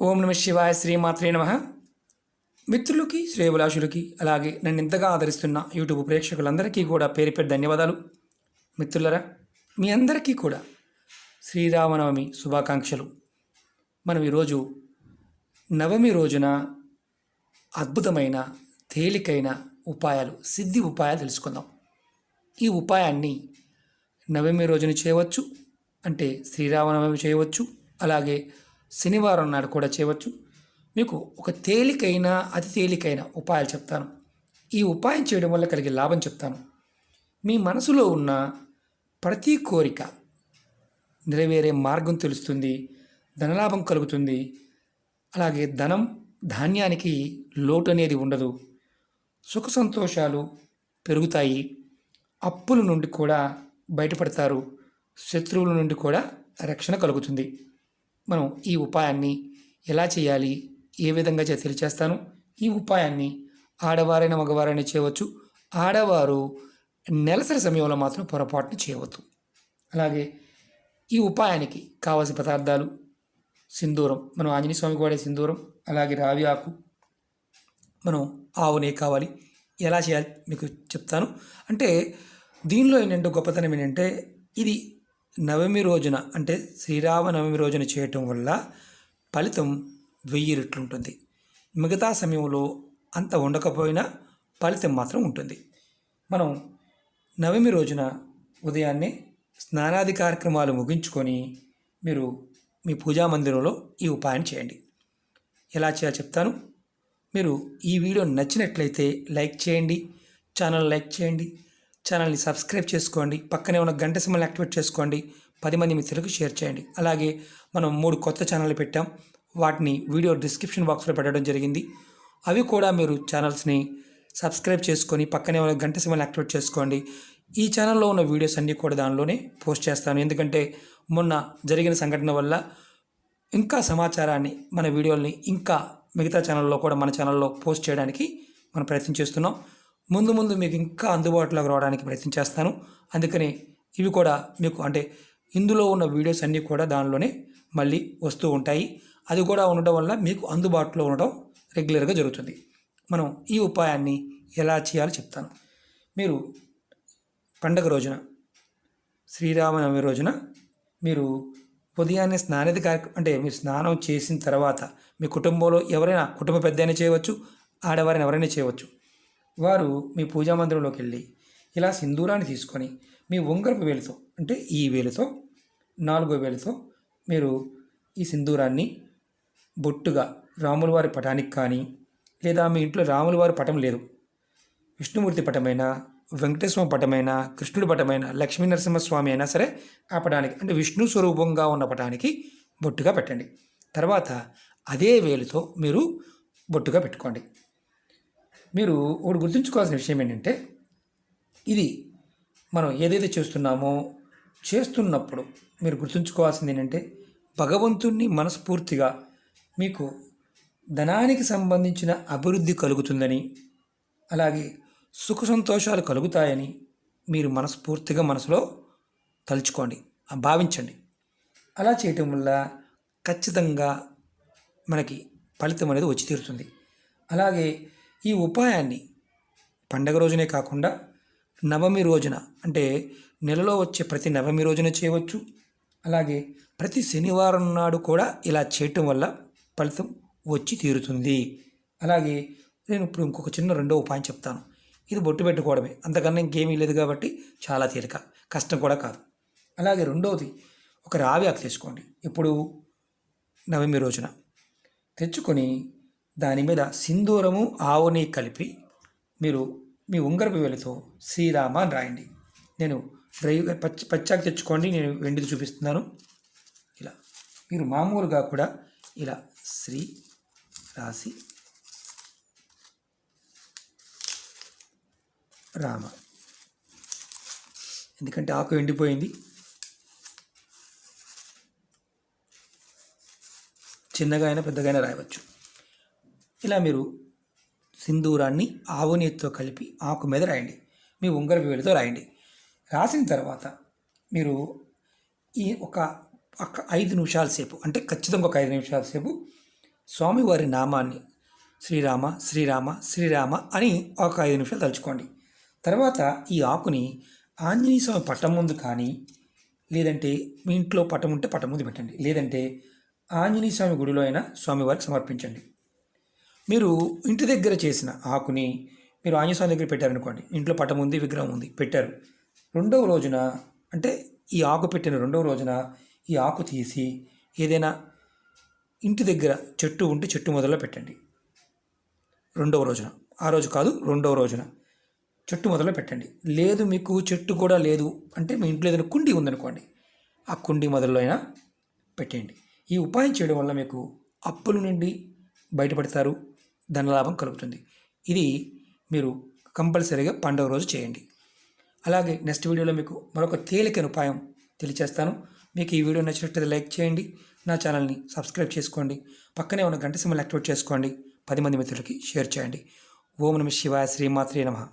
ఓం నమ శివాయ శ్రీమాత్రే నమ. మిత్రులకి శ్రేయభిలాషులకి అలాగే నన్ను ఇంతగా ఆదరిస్తున్న యూట్యూబ్ ప్రేక్షకులందరికీ కూడా పేరు పేరు ధన్యవాదాలు. మిత్రులరా, మీ అందరికీ కూడా శ్రీరామనవమి శుభాకాంక్షలు. మనం ఈరోజు నవమి రోజున అద్భుతమైన తేలికైన ఉపాయాలు, సిద్ధి ఉపాయాలు తెలుసుకుందాం. ఈ ఉపాయాన్ని నవమి రోజున చేయవచ్చు, అంటే శ్రీరామనవమి చేయవచ్చు, అలాగే శనివారం నాడు కూడా చేయవచ్చు. మీకు ఒక తేలికైన అతి తేలికైన ఉపాయాలు చెప్తాను. ఈ ఉపాయం చేయడం వల్ల కలిగే లాభం చెప్తాను. మీ మనసులో ఉన్న ప్రతి కోరిక నెరవేరే మార్గం తెలుస్తుంది, ధనలాభం కలుగుతుంది. అలాగే ధాన్యానికి లోటు అనేది ఉండదు, సుఖ సంతోషాలు పెరుగుతాయి, అప్పుల నుండి కూడా బయటపడతారు, శత్రువుల నుండి కూడా రక్షణ కలుగుతుంది. మనం ఈ ఉపాయాన్ని ఎలా చేయాలి, ఏ విధంగా తెలియచేస్తాను. ఈ ఉపాయాన్ని ఆడవారైనా మగవారైనా చేయవచ్చు. ఆడవారు నెలసరి సమయంలో మాత్రం పొరపాటున చేయవద్దు. అలాగే ఈ ఉపాయానికి కావలసిన పదార్థాలు: సింధూరం, మనం ఆంజనేయ స్వామికి వాడే సింధూరం, అలాగే రావి ఆకు, మనం ఆవు నెయ్యి కావాలి. ఎలా చేయాలి మీకు చెప్తాను. అంటే దీనిలో ఏంటంటే గొప్పతనం ఏంటంటే, ఇది నవమి రోజున, అంటే శ్రీరామనవమి రోజున చేయటం వల్ల ఫలితం 1000 రెట్లు ఉంటుంది. మిగతా సమయంలో అంత ఉండకపోయినా ఫలితం మాత్రం ఉంటుంది. మనం నవమి రోజున ఉదయాన్నే స్నానాది కార్యక్రమాలు ముగించుకొని మీరు మీ పూజా మందిరంలో ఈ ఉపాయం చేయండి. ఎలా చేయాలో చెప్తాను. మీరు ఈ వీడియో నచ్చినట్లయితే లైక్ చేయండి, లైక్ చేయండి, ఛానల్ని సబ్స్క్రైబ్ చేసుకోండి, పక్కనే ఉన్న గంట సింబల్ని యాక్టివేట్ చేసుకోండి, 10 మంది మిత్రులకు షేర్ చేయండి. అలాగే మనం 3 కొత్త ఛానళ్ళు పెట్టాం, వాటిని వీడియో డిస్క్రిప్షన్ బాక్స్లో పెట్టడం జరిగింది. అవి కూడా మీరు ఛానల్స్ని సబ్స్క్రైబ్ చేసుకొని పక్కనే ఉన్న గంట సింబల్ని యాక్టివేట్ చేసుకోండి. ఈ ఛానల్లో ఉన్న వీడియోస్ అన్నీ కూడా దానిలోనే పోస్ట్ చేస్తాను. ఎందుకంటే మొన్న జరిగిన సంఘటన వల్ల ఇంకా సమాచారాన్ని, మన వీడియోల్ని ఇంకా మిగతా ఛానల్లో కూడా మన ఛానల్లో పోస్ట్ చేయడానికి మనం ప్రయత్నం చేస్తున్నాం. ముందు మీకు ఇంకా అందుబాటులోకి రావడానికి ప్రయత్నం చేస్తాను. అందుకని ఇవి కూడా మీకు, అంటే ఇందులో ఉన్న వీడియోస్ అన్నీ కూడా దానిలోనే మళ్ళీ వస్తూ ఉంటాయి. అది కూడా ఉండడం వల్ల మీకు అందుబాటులో ఉండడం రెగ్యులర్గా జరుగుతుంది. మనం ఈ ఉపాయాన్ని ఎలా చేయాలో చెప్తాను. మీరు పండగ రోజున, శ్రీరామనవమి రోజున మీరు ఉదయాన్నే స్నానాది కార్యక్రమం, అంటే మీరు స్నానం చేసిన తర్వాత మీ కుటుంబంలో ఎవరైనా, కుటుంబ పెద్ద అయినా చేయవచ్చు, ఆడవారిని ఎవరైనా చేయవచ్చు. వారు మీ పూజా మందిరంలోకి వెళ్ళి ఇలా సింధూరాన్ని తీసుకొని మీ ఉంగరపు వేలుతో, అంటే ఈ వేలుతో, 4వ వేలుతో మీరు ఈ సింధూరాన్ని బొట్టుగా రాముల వారి పటానికి కానీ, లేదా మీ ఇంట్లో రాముల వారి పటం లేదు, విష్ణుమూర్తి పటమైనా, వెంకటేశ్వర పటమైనా, కృష్ణుడి పటమైనా, లక్ష్మీ నరసింహస్వామి అయినా సరే, ఆ పటానికి, అంటే విష్ణు స్వరూపంగా ఉన్న పటానికి బొట్టుగా పెట్టండి. తర్వాత అదే వేలుతో మీరు బొట్టుగా పెట్టుకోండి. మీరు ఒకటి గుర్తుంచుకోవాల్సిన విషయం ఏంటంటే, ఇది మనం ఏదైతే చేస్తున్నప్పుడు మీరు గుర్తుంచుకోవాల్సింది ఏంటంటే, భగవంతుణ్ణి మనస్ఫూర్తిగా మీకు ధనానికి సంబంధించిన అభివృద్ధి కలుగుతుందని, అలాగే సుఖ సంతోషాలు కలుగుతాయని మీరు మనస్ఫూర్తిగా మనసులో తలుచుకోండి, భావించండి. అలా చేయటం వల్ల ఖచ్చితంగా మనకి ఫలితం అనేది వచ్చి తీరుతుంది. అలాగే ఈ ఉపాయాన్ని పండగ రోజునే కాకుండా నవమి రోజున, అంటే నెలలో వచ్చే ప్రతి నవమి రోజున చేయవచ్చు. అలాగే ప్రతి శనివారం నాడు కూడా ఇలా చేయటం వల్ల ఫలితం వచ్చి తీరుతుంది. అలాగే నేను ఇప్పుడు ఇంకొక చిన్న రెండో ఉపాయం చెప్తాను. ఇది బొట్టు పెట్టుకోవడమే, అంతకన్నా ఇంకేమీ లేదు కాబట్టి చాలా తేలిక, కష్టం కూడా కాదు. అలాగే రెండవది, ఒక రావి ఆకు తీసుకోండి. ఇప్పుడు నవమి రోజున తెచ్చుకొని దాని మీద సింధూరము, ఆవు నెయ్యి కలిపి మీరు మీ ఉంగరపు వేలుతో శ్రీరామ అని రాయండి. నేను పచ్చాకు తెచ్చుకోండి, నేను వెండిది చూపిస్తున్నాను. ఇలా మీరు మామూలుగా కూడా ఇలా శ్రీ రాసి రామ, ఎందుకంటే ఆకు ఎండిపోయింది, చిన్నగా అయినా పెద్దగా అయినా రాయవచ్చు. ఇలా మీరు సింధూరాన్ని ఆవు నెయ్యితో కలిపి ఆకు మీద రాయండి, మీ ఉంగరపు వేలుతో రాయండి. రాసిన తర్వాత మీరు ఈ ఒక 5 నిమిషాల సేపు, అంటే ఖచ్చితంగా ఒక 5 నిమిషాల సేపు స్వామివారి నామాన్ని శ్రీరామ శ్రీరామ శ్రీరామ అని ఒక 5 నిమిషాలు తలుచుకోండి. తర్వాత ఈ ఆకుని ఆంజనేయ స్వామి పట్టం ముందు కానీ, లేదంటే మీ ఇంట్లో పటం ఉంటే పటం ముందు పెట్టండి, లేదంటే ఆంజనేయ స్వామి గుడిలో అయినా స్వామివారికి సమర్పించండి. మీరు ఇంటి దగ్గర చేసిన ఆకుని మీరు ఆంజనేయ స్వామి దగ్గర పెట్టారనుకోండి, ఇంట్లో పటం ఉంది, విగ్రహం ఉంది, పెట్టారు. రెండవ రోజున, అంటే ఈ ఆకు పెట్టిన రెండవ రోజున ఈ ఆకు తీసి ఏదైనా ఇంటి దగ్గర చెట్టు ఉంటే చెట్టు మొదల్లో పెట్టండి. రెండవ రోజున, ఆ రోజు కాదు, రెండవ రోజున చెట్టు మొదల్లో పెట్టండి. లేదు మీకు చెట్టు కూడా లేదు అంటే మీ ఇంట్లో ఏదైనా కుండీ ఉందనుకోండి, ఆ కుండీ మొదల్లో అయినా పెట్టేయండి. ఈ ఉపాయం చేయడం వల్ల మీకు అప్పుల నుండి బయటపడతారు, ధనలాభం కలుగుతుంది. ఇది మీరు కంపల్సరీగా పండుగ రోజు చేయండి. అలాగే నెక్స్ట్ వీడియోలో మీకు మరొక తేలికైన ఉపాయం తెలియచేస్తాను. మీకు ఈ వీడియో నచ్చినట్లయితే లైక్ చేయండి, నా ఛానల్ని సబ్స్క్రైబ్ చేసుకోండి, పక్కనే ఉన్న గంట సింబల్ యాక్టివేట్ చేసుకోండి, 10 మంది మిత్రులకి షేర్ చేయండి. ఓం నమః శివాయ, శ్రీమాత్రే నమః.